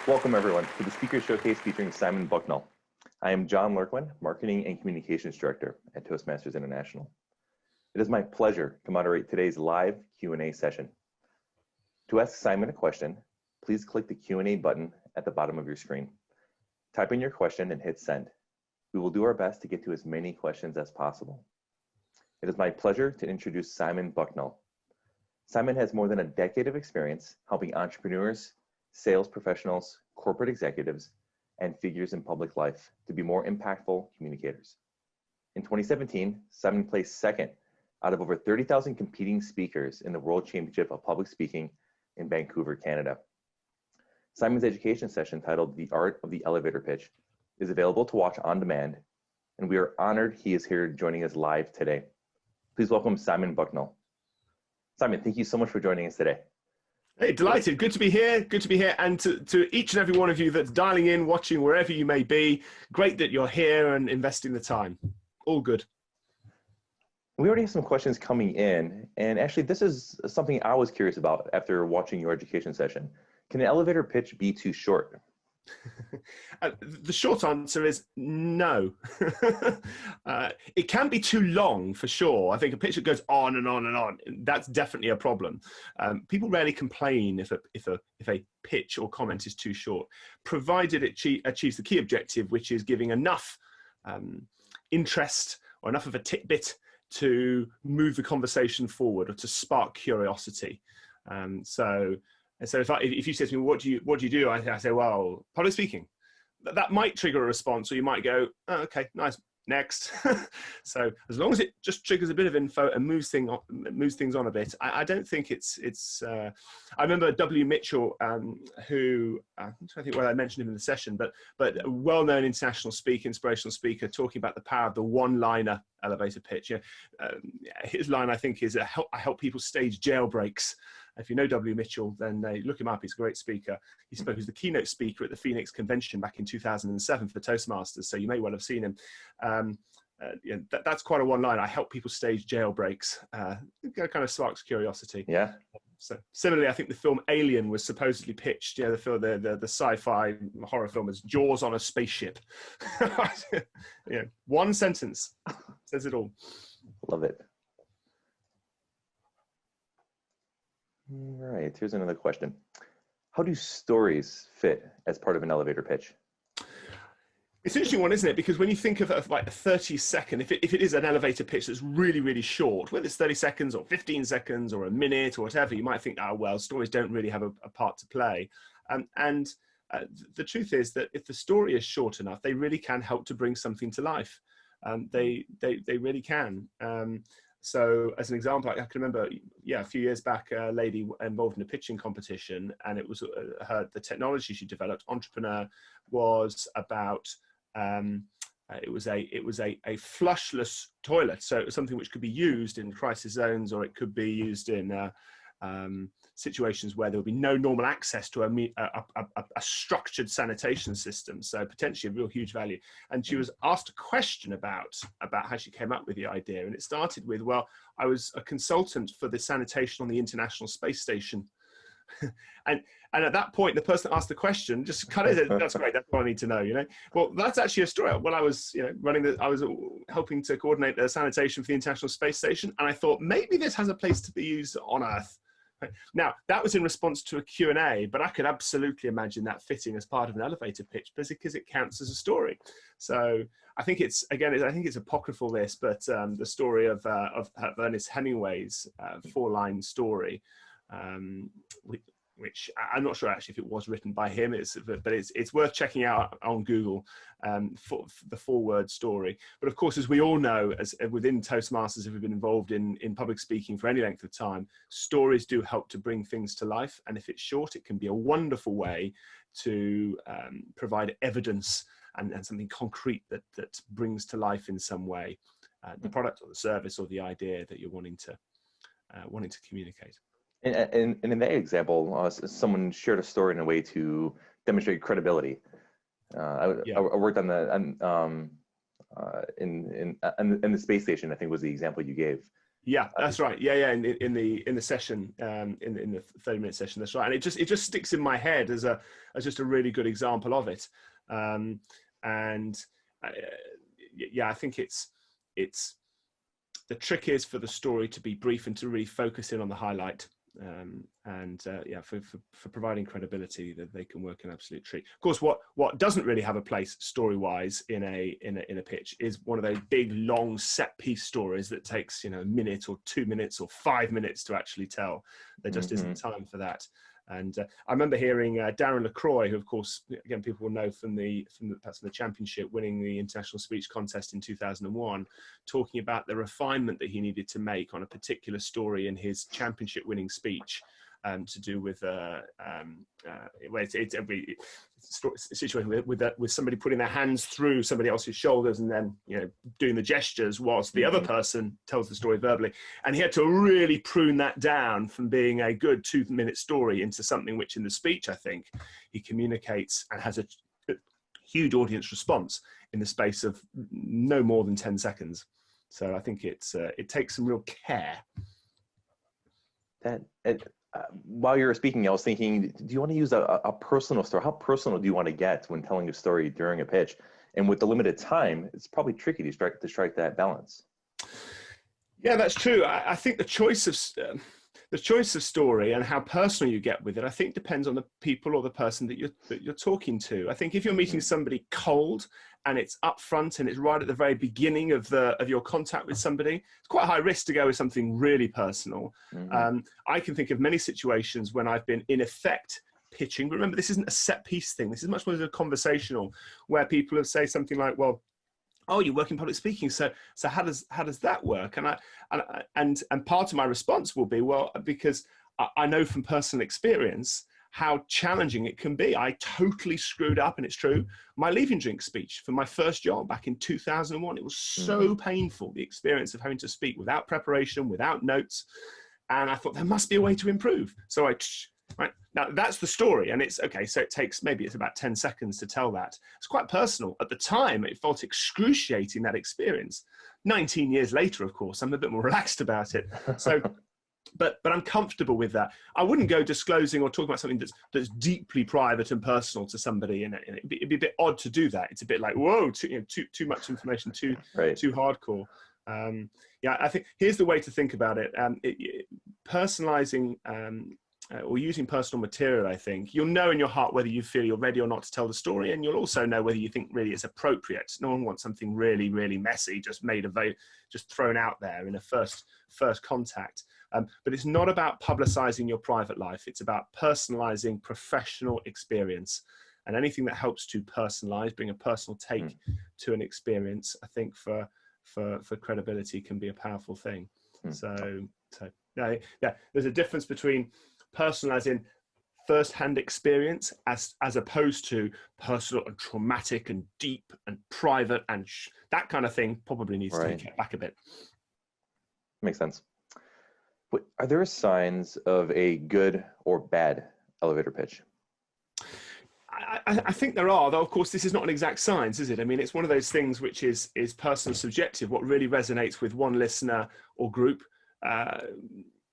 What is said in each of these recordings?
Welcome everyone to the Speaker Showcase featuring Simon Bucknall. I am John Lurkwin, Marketing and Communications Director at Toastmasters International. It is my pleasure to moderate today's live Q&A session. To ask Simon a question, please click the Q&A button at the bottom of your screen. Type in your question and hit send. We will do our best to get to as many questions as possible. It is my pleasure to introduce Simon Bucknall. Simon has more than a decade of experience helping entrepreneurs, sales professionals, corporate executives, and figures in public life to be more impactful communicators. In 2017, Simon placed second out of over 30,000 competing speakers in the World Championship of Public Speaking in Vancouver, Canada. Simon's education session titled The Art of the Elevator Pitch is available to watch on demand, and we are honored he is here joining us live today. Please welcome Simon Bucknall. Simon, thank you so much for joining us today. Hey, delighted. Good to be here. Good to be here. And to each and every one of you that's dialing in, watching, wherever you may be, great that you're here and investing the time. All good. We already have some questions coming in. And actually, this is something I was curious about after watching your education session. Can an elevator pitch be too short? The short answer is no. It can be too long for sure. I think a pitch that goes on and on and on, that's definitely a problem. People rarely complain if a pitch or comment is too short, provided it achieves the key objective, which is giving enough interest or enough of a tidbit to move the conversation forward or to spark curiosity. So if you say to me, what do you do? I say, well, public speaking. That might trigger a response, or you might go, oh, okay, nice, next. So as long as it just triggers a bit of info and moves things on a bit, I don't think it's. I remember W. Mitchell, who I'm trying to think whether I mentioned him in the session, but a well-known international speaker, inspirational speaker, talking about the power of the one-liner elevator pitch. His line, I think, is I help people stage jailbreaks. If you know W. Mitchell, then look him up. He's a great speaker. He spoke as the keynote speaker at the Phoenix Convention back in 2007 for Toastmasters, so you may well have seen him. That's quite a one-line. I help people stage jailbreaks. It kind of sparks curiosity. Yeah. So similarly, I think the film Alien was supposedly pitched. The sci-fi horror film as Jaws on a spaceship. One sentence says it all. Love it. All right, here's another question. How do stories fit as part of an elevator pitch? It's an interesting one, isn't it? Because when you think of like a 30-second, if it is an elevator pitch that's really, really short, whether it's 30 seconds or 15 seconds or a minute or whatever, you might think, oh, well, stories don't really have a part to play. The truth is that if the story is short enough, they really can help to bring something to life. They really can. So as an example, I can remember, a few years back, a lady involved in a pitching competition, and it was the technology she developed, Entrepreneur, was about, it was a flushless toilet. So it was something which could be used in crisis zones, or it could be used in situations where there would be no normal access to a structured sanitation system. So potentially a real huge value. And she was asked a question about how she came up with the idea. And it started with, well, I was a consultant for the sanitation on the International Space Station. and at that point, the person that asked the question just kind of said, that's great, that's what I need to know, Well, that's actually a story. Well, I was, I was helping to coordinate the sanitation for the International Space Station. And I thought, maybe this has a place to be used on Earth. Now, that was in response to a Q&A, but I could absolutely imagine that fitting as part of an elevator pitch because it counts as a story. So I think it's apocryphal, this, but the story of Ernest Hemingway's 4-line story, which I'm not sure actually if it was written by him, but it's worth checking out on Google for the 4-word story. But of course, as we all know, as within Toastmasters, if we've been involved in public speaking for any length of time, stories do help to bring things to life. And if it's short, it can be a wonderful way to provide evidence and something concrete that brings to life in some way the product or the service or the idea that you're wanting to communicate. And in that example, someone shared a story in a way to demonstrate credibility. I worked on in the space station, I think was the example you gave. Yeah, that's right. Yeah. In the session, in the 30-minute session, that's right. And it just sticks in my head as just a really good example of it. And yeah, I think it's the trick is for the story to be brief and to really focus in on the highlight. Yeah, for providing credibility, that they can work an absolute treat. Of course, what doesn't really have a place story-wise in a pitch is one of those big long set piece stories that takes a minute or 2 minutes or 5 minutes to actually tell. There just isn't time for that. And I remember hearing Darren LaCroix, who of course again people will know from the championship, winning the international speech contest in 2001, talking about the refinement that he needed to make on a particular story in his championship winning speech, to do with it's a situation with somebody putting their hands through somebody else's shoulders and then doing the gestures whilst the other person tells the story verbally, and he had to really prune that down from being a good 2-minute story into something which in the speech I think he communicates and has a huge audience response in the space of no more than 10 seconds. So I think it takes some real care. While you were speaking, I was thinking, do you want to use a personal story? How personal do you want to get when telling a story during a pitch? And with the limited time, it's probably tricky to strike that balance. Yeah, that's true. I think the choice of story and how personal you get with it, I think depends on the people or the person that you're talking to. I think if you're meeting somebody cold and it's upfront and it's right at the very beginning of your contact with somebody, it's quite a high risk to go with something really personal. I can think of many situations when I've been in effect pitching, but remember, this isn't a set piece thing. This is much more of a conversational, where people have say something like, well, oh, you work in public speaking, so how does that work? And part of my response will be, well, because I know from personal experience how challenging it can be. I totally screwed up, and it's true, my leaving drink speech for my first job back in 2001. It was so painful, the experience of having to speak without preparation, without notes, and I thought there must be a way to improve. So right now, that's the story, and it's okay. So maybe it's about 10 seconds to tell that. It's quite personal. At the time, it felt excruciating, that experience. 19 years later, of course, I'm a bit more relaxed about it. So, but I'm comfortable with that. I wouldn't go disclosing or talking about something that's deeply private and personal to somebody, and it'd be a bit odd to do that. It's a bit like, whoa, too much information, too hardcore. Yeah, I think here's the way to think about it. Personalizing. Or using personal material, I think you'll know in your heart whether you feel you're ready or not to tell the story, and you'll also know whether you think really it's appropriate. No one wants something really, really messy, just thrown out there in a first contact. But it's not about publicizing your private life. It's about personalizing professional experience, and anything that helps to personalize, bring a personal take to an experience, I think for credibility can be a powerful thing. So yeah, there's a difference between personalizing first-hand experience as opposed to personal and traumatic and deep and private, and that kind of thing probably needs to be kept back a bit. Makes sense. But are there signs of a good or bad elevator pitch? I think there are, though of course this is not an exact science, is it? I mean, it's one of those things which is personal, subjective. What really resonates with one listener or group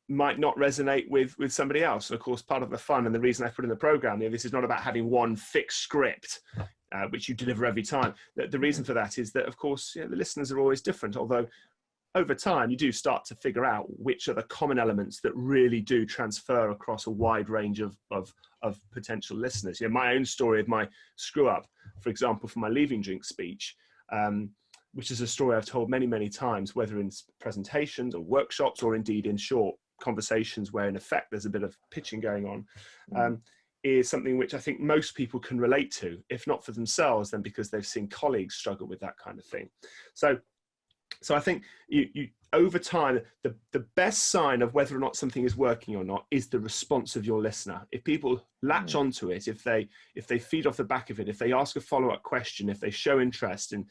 might not resonate with somebody else. And of course, part of the fun and the reason I put in the program, this is not about having one fixed script which you deliver every time. The reason for that is that, of course, the listeners are always different, although over time you do start to figure out which are the common elements that really do transfer across a wide range of potential listeners. My own story of my screw up, for example, for my leaving drink speech, which is a story I've told many, many times, whether in presentations or workshops or indeed in short conversations where in effect there's a bit of pitching going on, is something which I think most people can relate to, if not for themselves, then because they've seen colleagues struggle with that kind of thing. So I think you over time, the best sign of whether or not something is working or not is the response of your listener. If people latch onto it, if they feed off the back of it, if they ask a follow-up question, if they show interest, and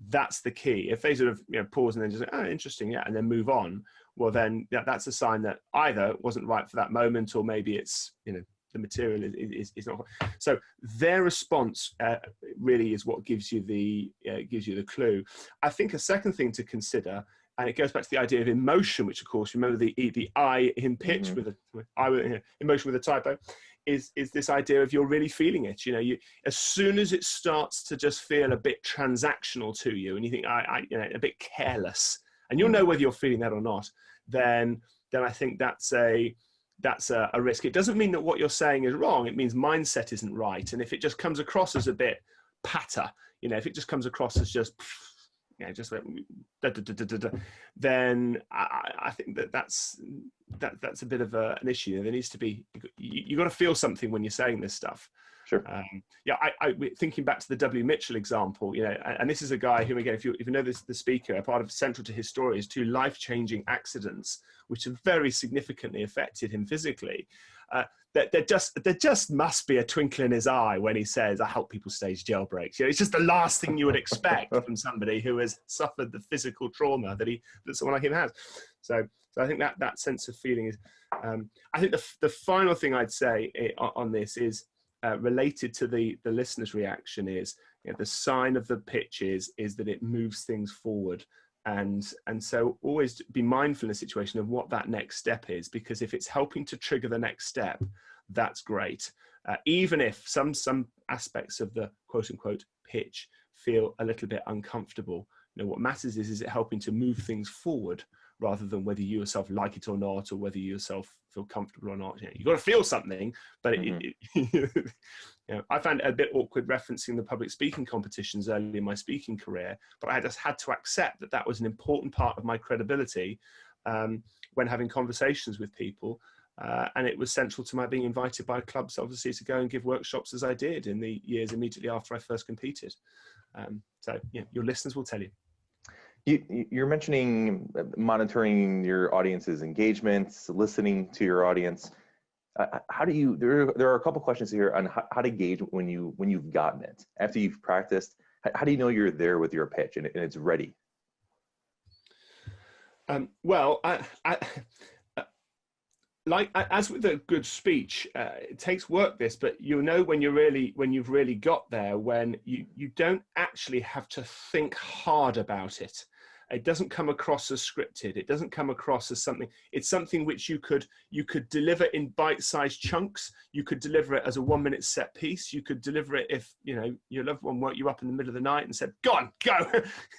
that's the key. If they sort of pause and then just say, interesting, yeah, and then move on, well then that's a sign that either it wasn't right for that moment, or maybe it's the material is not. So their response really is what gives you the clue. I think a second thing to consider, And it goes back to the idea of emotion, which of course, remember the I in pitch with emotion with a typo, is this idea of you're really feeling it. As soon as it starts to just feel a bit transactional to you, and you think a bit careless, and you'll know whether you're feeling that or not, then I think that's a risk. It doesn't mean that what you're saying is wrong. It means mindset isn't right. And if it just comes across as a bit patter, if it just comes across as just then I think that's a bit of an issue. There needs to be, you got to feel something when you're saying this stuff. Sure. Thinking back to the W. Mitchell example, and this is a guy who, again, if you know this, the speaker, a part of central to his story is 2 life-changing accidents which have very significantly affected him physically. There just must be a twinkle in his eye when he says, "I help people stage jailbreaks." It's just the last thing you would expect from somebody who has suffered the physical trauma that someone like him has. So I think that sense of feeling is. I think the final thing I'd say on this is related to the listener's reaction is the sign of the pitch is that it moves things forward. And so always be mindful in a situation of what that next step is, because if it's helping to trigger the next step, that's great. Even if some aspects of the quote unquote pitch feel a little bit uncomfortable, what matters is it helping to move things forward rather than whether you yourself like it or not, or whether you yourself feel comfortable or not. You've got to feel something, but I found it a bit awkward referencing the public speaking competitions early in my speaking career, but I just had to accept that was an important part of my credibility when having conversations with people. And it was central to my being invited by clubs, obviously, to go and give workshops as I did in the years immediately after I first competed. So your listeners will tell you. You're mentioning monitoring your audience's engagements, listening to your audience. How do you? There are a couple questions here on how to gauge when you've gotten it after you've practiced. How do you know you're there with your pitch and it's ready? As with a good speech, it takes work. But you'll know when you've really got there, when you don't actually have to think hard about it. It doesn't come across as scripted. It doesn't come across as something. It's something which you could deliver in bite-sized chunks. You could deliver it as a 1-minute set piece. You could deliver it if your loved one woke you up in the middle of the night and said, "Go on, go."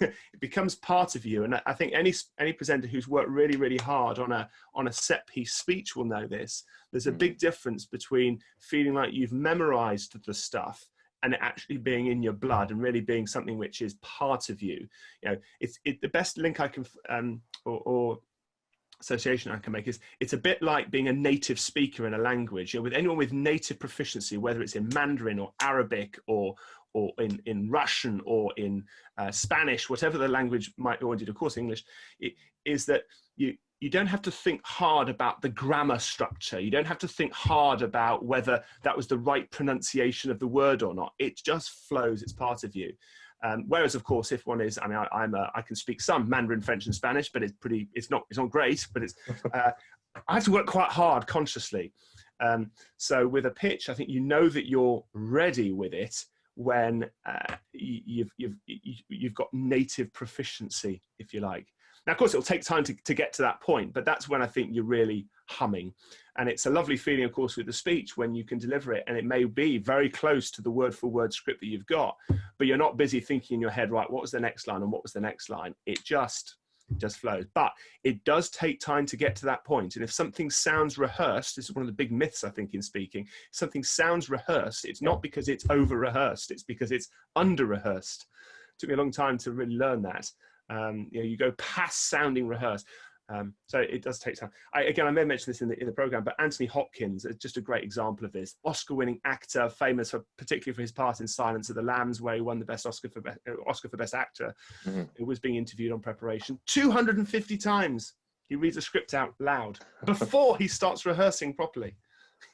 It becomes part of you. And I think any presenter who's worked really, really hard on a set piece speech will know this. There's a big difference between feeling like you've memorized the stuff and it actually being in your blood and really being something which is part of you. The best link I can or association I can make is it's a bit like being a native speaker in a language. With anyone with native proficiency, whether it's in Mandarin or Arabic or in Russian or in Spanish, whatever the language might be, or indeed, of course, English, is that you don't have to think hard about the grammar structure. You don't have to think hard about whether that was the right pronunciation of the word or not. It just flows. It's part of you. Whereas, of course, if one is, I can speak some Mandarin, French, and Spanish, but it's not great. But I have to work quite hard consciously. So with a pitch, I think that you're ready with it when you've got native proficiency, if you like. Now, of course, it'll take time to get to that point, but that's when I think you're really humming. And it's a lovely feeling, of course, with the speech when you can deliver it, and it may be very close to the word-for-word script that you've got, but you're not busy thinking in your head, right, what was the next line and what was the next line? It just flows. But it does take time to get to that point. And if something sounds rehearsed, this is one of the big myths, I think, in speaking, if something sounds rehearsed, it's not because it's over-rehearsed, it's because it's under-rehearsed. It took me a long time to really learn that. You go past sounding rehearsed. So it does take time. I may have mentioned this in the program, but Anthony Hopkins is just a great example of this. Oscar-winning actor, famous particularly for his part in Silence of the Lambs, where he won the best Oscar for Best Actor. It was being interviewed on preparation 250 times. He reads a script out loud before he starts rehearsing properly.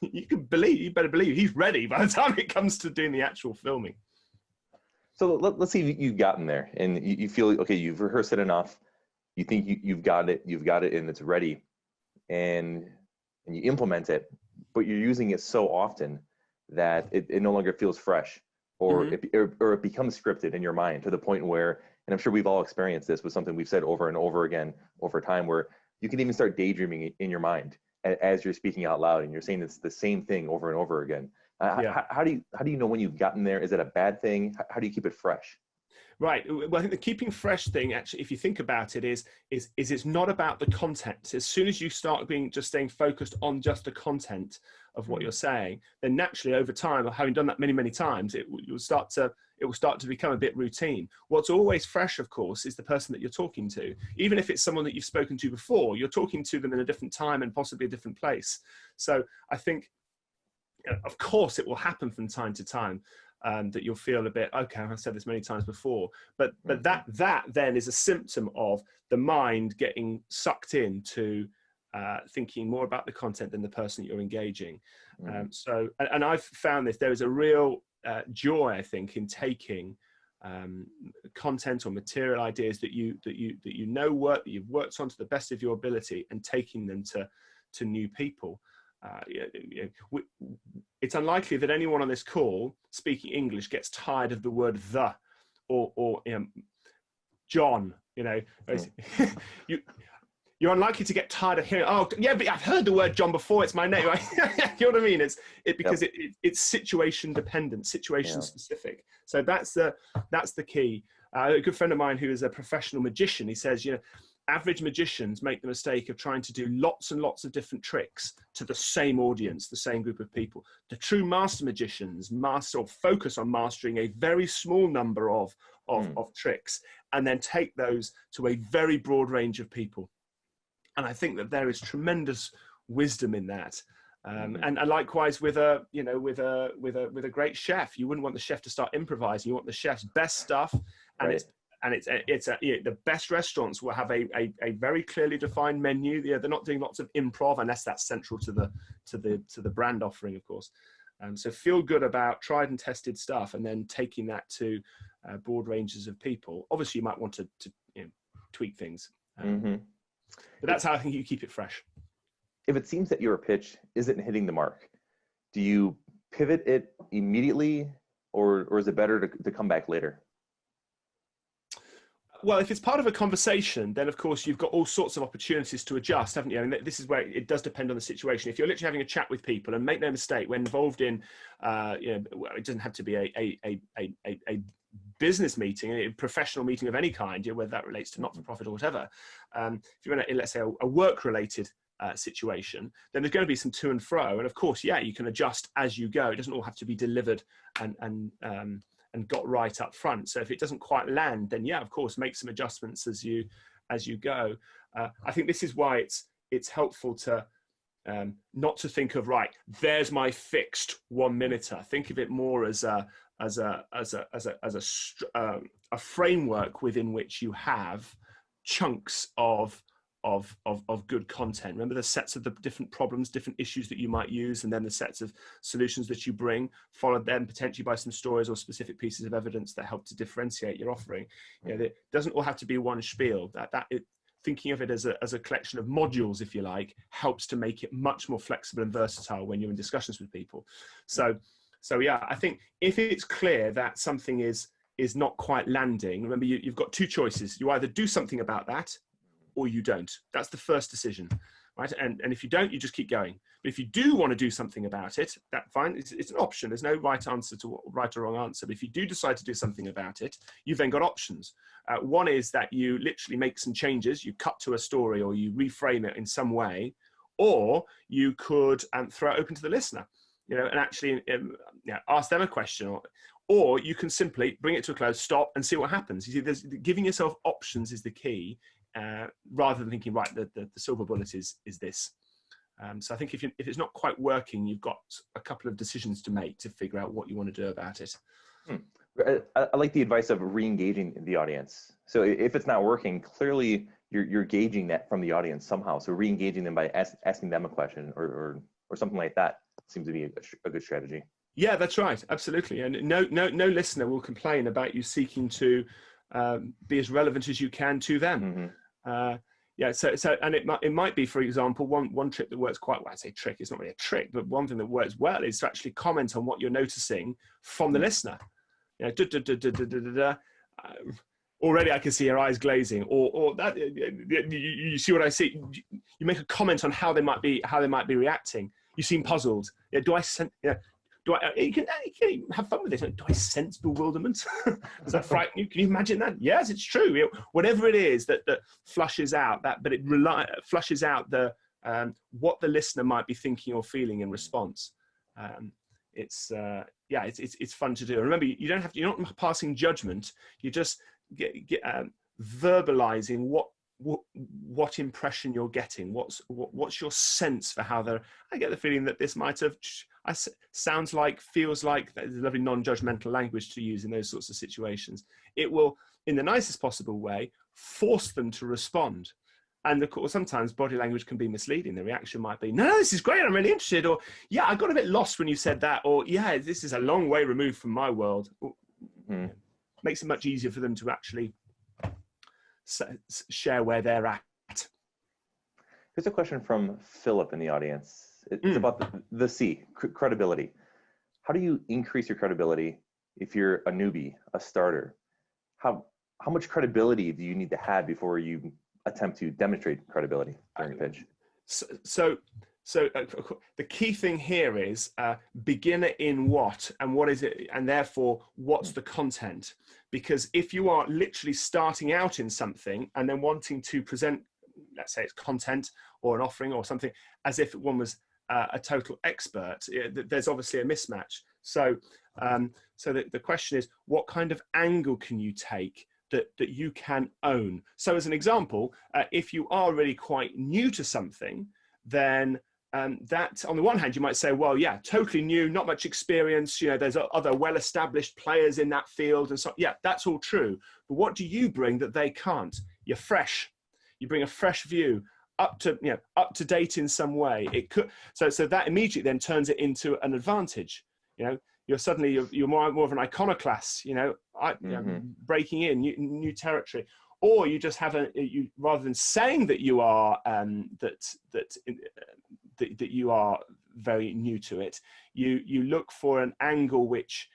You better believe he's ready by the time it comes to doing the actual filming. So let's see if you've gotten there and you feel, okay, you've rehearsed it enough. You think you've got it and it's ready, and you implement it, but you're using it so often that it no longer feels fresh, or it becomes scripted in your mind to the point where and I'm sure we've all experienced this with something we've said over and over again over time, where you can even start daydreaming in your mind as you're speaking out loud, and you're saying it's the same thing over and over again. How do you know when you've gotten there? Is it a bad thing? How do you keep it fresh? Right. Well, I think the keeping fresh thing, actually, if you think about it, is it's not about the content. As soon as you start staying focused on just the content of what you're saying, then naturally over time, having done that many, many times, it will start to become a bit routine. What's always fresh, of course, is the person that you're talking to. Even if it's someone that you've spoken to before, you're talking to them in a different time and possibly a different place. So I think, of course, it will happen from time to time. That you'll feel a bit, okay, I've said this many times before, but that then is a symptom of the mind getting sucked into thinking more about the content than the person that you're engaging. So I've found this, there is a real joy, I think, in taking content or material ideas that work, that you've worked on to the best of your ability, and taking them to new people. It's unlikely that anyone on this call speaking English gets tired of the word "the" or John. You're unlikely to get tired of hearing, "Oh, yeah, but I've heard the word John before. It's my name." You know what I mean? Because it's situation dependent, situation specific. So that's the key. A good friend of mine who is a professional magician, he says, average magicians make the mistake of trying to do lots and lots of different tricks to the same audience, the same group of people. The true master magicians focus on mastering a very small number of tricks, and then take those to a very broad range of people. And I think that there is tremendous wisdom in that. And likewise with a great chef, you wouldn't want the chef to start improvising. You want the chef's best stuff, and the best restaurants will have a very clearly defined menu. They're not doing lots of improv unless that's central to the brand offering, of course. So feel good about tried and tested stuff, and then taking that to broad ranges of people. Obviously, you might want to tweak things, but that's how I think you keep it fresh. If it seems that your pitch isn't hitting the mark, do you pivot it immediately, or is it better to come back later? Well, if it's part of a conversation, then of course you've got all sorts of opportunities to adjust, haven't you? And this is where it does depend on the situation. If you're literally having a chat with people, and make no mistake, we're involved in, it doesn't have to be a business meeting, a professional meeting of any kind, whether that relates to not-for-profit or whatever. If you're in, let's say, a work-related situation, then there's going to be some to and fro. And of course, you can adjust as you go. It doesn't all have to be delivered and got right up front. So if it doesn't quite land, then of course, make some adjustments as you go. I think this is why it's helpful to not to think of, right, there's my fixed 1 minuter. Think of it more as a framework within which you have chunks of good content. Remember the sets of the different problems, different issues that you might use, and then the sets of solutions that you bring, followed then potentially by some stories or specific pieces of evidence that help to differentiate your offering. It doesn't all have to be one spiel. Thinking of it as a collection of modules, if you like, helps to make it much more flexible and versatile when you're in discussions with people. So I think if it's clear that something is not quite landing, remember you've got two choices. You either do something about that, or you don't. That's the first decision, right? And if you don't, you just keep going. But if you do want to do something about it, that's fine. It's an option. There's no right answer to right or wrong answer. But if you do decide to do something about it, you've then got options. One is that you literally make some changes. You cut to a story, or you reframe it in some way, or you could throw it open to the listener, and actually ask them a question, or you can simply bring it to a close, stop, and see what happens. You see, giving yourself options is the key. Rather than thinking, right, the silver bullet is this. So I think if it's not quite working, you've got a couple of decisions to make to figure out what you want to do about it. I like the advice of re-engaging the audience. So if it's not working, clearly you're gauging that from the audience somehow. So re-engaging them by asking them a question or something like that seems to be a good strategy. Yeah, that's right. Absolutely. And no listener will complain about you seeking to be as relevant as you can to them. So and it might be, for example, one trick that works quite well. I say trick, it's not really a trick, but one thing that works well is to actually comment on what you're noticing from the listener. Already I can see her eyes glazing, or that you see what I see. You make a comment on how they might be reacting. You seem puzzled. Yeah, do I sense? Yeah, do I? You can have fun with this. Do I sense bewilderment? Does that frighten you? Can you imagine that? Yes, it's true. Whatever it is that flushes out that, but it flushes out the what the listener might be thinking or feeling in response. It's fun to do. Remember, you're not passing judgment. You just verbalizing what impression you're getting. What's your sense for how they're. I get the feeling that this might have sounds like, feels like. There's a lovely non-judgmental language to use in those sorts of situations. It will, in the nicest possible way, force them to respond. And of course, sometimes body language can be misleading. The reaction might be, no, this is great, I'm really interested. Or, yeah, I got a bit lost when you said that. Or, yeah, this is a long way removed from my world. Makes it much easier for them to actually share where they're at. Here's a question from Philip in the audience. It's about the C, credibility. How do you increase your credibility if you're a newbie, a starter? How much credibility do you need to have before you attempt to demonstrate credibility during a pitch? So the key thing here is beginner in what, and what is it, and therefore what's the content? Because if you are literally starting out in something and then wanting to present, let's say it's content or an offering or something, as if one was a total expert, there's obviously a mismatch. So the question is, what kind of angle can you take that you can own? So as an example, if you are really quite new to something, then that on the one hand, you might say, well, yeah, totally new, not much experience. There's other well-established players in that field. And so, yeah, that's all true. But what do you bring that they can't? You're fresh. You bring a fresh view, up to date in some way. It could, so that immediately then turns it into an advantage. You're more of an iconoclast, breaking in new territory. Or you just have rather than saying that you are that you are very new to it, you look for an angle which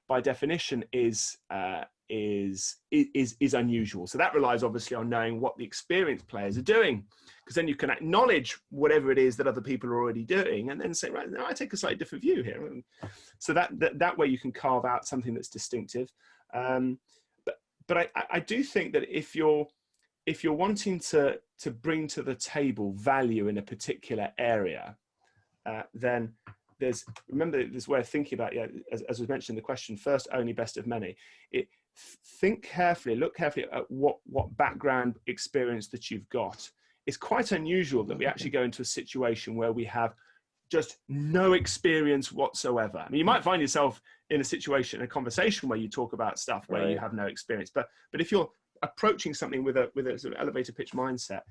by definition is unusual. So that relies obviously on knowing what the experienced players are doing, because then you can acknowledge whatever it is that other people are already doing, and then say, right, now I take a slightly different view here. So that way you can carve out something that's distinctive. But I do think that if you're wanting to bring to the table value in a particular area, then remember this way of thinking about, as was mentioned in the question, first only, best of many. Think carefully, look carefully at what background experience that you've got. It's quite unusual that we actually go into a situation where we have just no experience whatsoever. I mean, you might find yourself in a situation, a conversation where you talk about stuff where you have no experience. But if you're approaching something with a sort of elevator pitch mindset,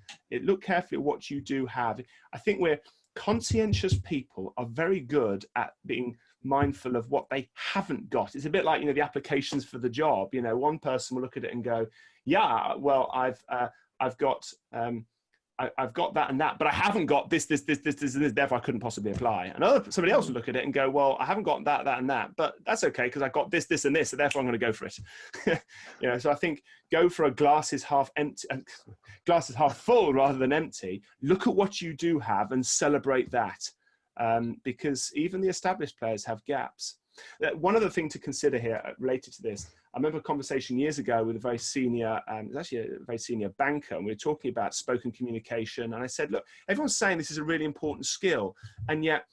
look carefully at what you do have. I think we're conscientious people are very good at being mindful of what they haven't got. It's a bit like, the applications for the job. One person will look at it and go, yeah, well, I've got that and that, but I haven't got this, and this, therefore I couldn't possibly apply. Somebody else will look at it and go, well, I haven't got that and that, but that's okay, because I got this and this, so therefore I'm going to go for it. So I think go for a glasses half full rather than empty. Look at what you do have and celebrate that, because even the established players have gaps. One other thing to consider here related to this, I remember a conversation years ago with a very senior, it was actually a very senior banker, and we were talking about spoken communication. And I said, look, everyone's saying this is a really important skill, and yet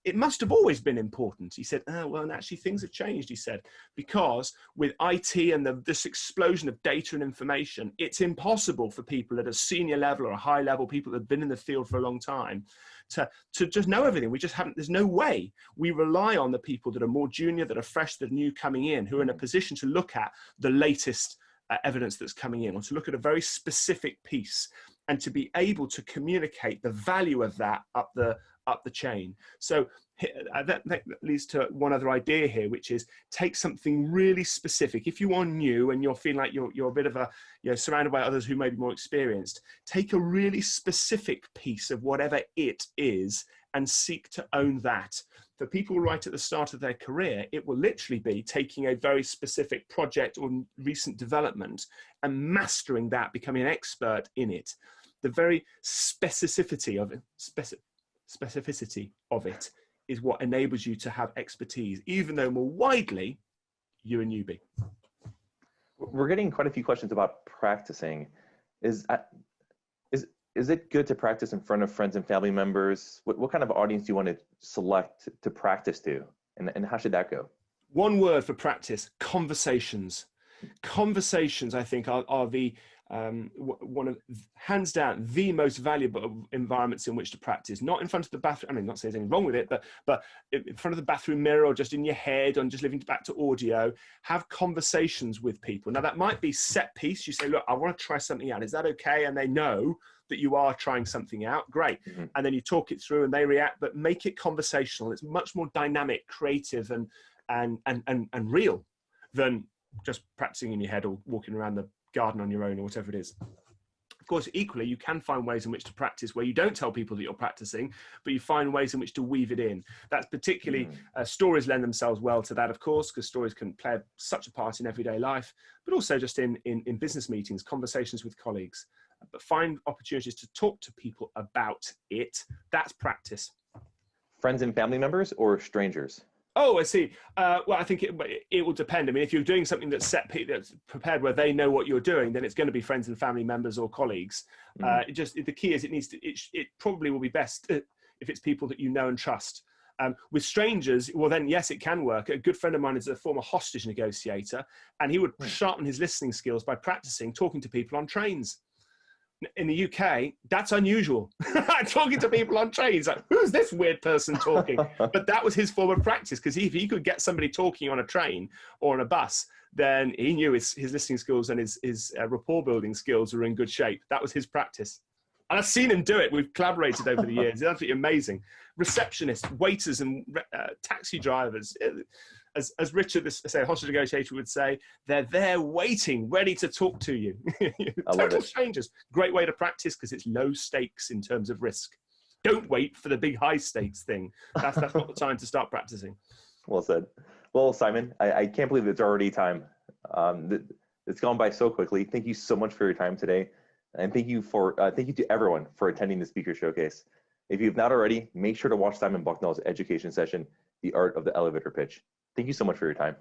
it must have always been important. He said, well, and actually things have changed, he said, because with IT and this explosion of data and information, it's impossible for people at a senior level or a high level, people that have been in the field for a long time, to just know everything. We just haven't, there's no way. We rely on the people that are more junior, that are fresh, that are new coming in, who are in a position to look at the latest evidence that's coming in, or to look at a very specific piece and to be able to communicate the value of that up the chain. So that leads to one other idea here, which is take something really specific. If you are new and you're feeling like you're a bit of surrounded by others who may be more experienced, take a really specific piece of whatever it is and seek to own that. For people right at the start of their career, it will literally be taking a very specific project or recent development and mastering that, becoming an expert in it. The very specificity of it is what enables you to have expertise, even though more widely, you're a newbie. We're getting quite a few questions about practicing. Is it good to practice in front of friends and family members? What kind of audience do you want to select to practice to? And how should that go? One word for practice: conversations. Conversations, I think, are the one of, hands down, the most valuable environments in which to practice. Not in front of the bathroom. I mean, not saying there's anything wrong with it, but in front of the bathroom mirror, or just in your head, or just living back to audio. Have conversations with people. Now, that might be set piece. You say, look, I want to try something out. Is that okay? And they know that you are trying something out. Great. Mm-hmm. And then you talk it through and they react, but make it conversational. It's much more dynamic, creative, and real than just practicing in your head or walking around the garden on your own or whatever it is. Of course, equally, you can find ways in which to practice where you don't tell people that you're practicing, but you find ways in which to weave it in. That's particularly, stories lend themselves well to that, of course, because stories can play such a part in everyday life, but also just in business meetings, conversations with colleagues. But find opportunities to talk to people about it. That's practice. Friends and family members or strangers? Oh, I see. Well, I think it will depend. I mean, if you're doing something that's prepared where they know what you're doing, then it's going to be friends and family members or colleagues. The key is it probably will be best if it's people that you know and trust. With strangers, well, then yes, it can work. A good friend of mine is a former hostage negotiator, and he would sharpen his listening skills by practicing talking to people on trains. In the UK, that's unusual. Talking to people on trains, like, who's this weird person talking? But that was his form of practice, because if he could get somebody talking on a train or on a bus, then he knew his listening skills and his rapport building skills were in good shape. That was his practice. And I've seen him do it. We've collaborated over the years. It's absolutely amazing. Receptionists, waiters, and taxi drivers. As Richard, say, hostage negotiator would say, they're there waiting, ready to talk to you. Total strangers. Great way to practice because it's low stakes in terms of risk. Don't wait for the big high stakes thing. That's not the time to start practicing. Well said. Well, Simon, I can't believe it's already time. It's gone by so quickly. Thank you so much for your time today. And thank you to everyone for attending the Speaker Showcase. If you've not already, make sure to watch Simon Bucknall's education session, The Art of the Elevator Pitch. Thank you so much for your time.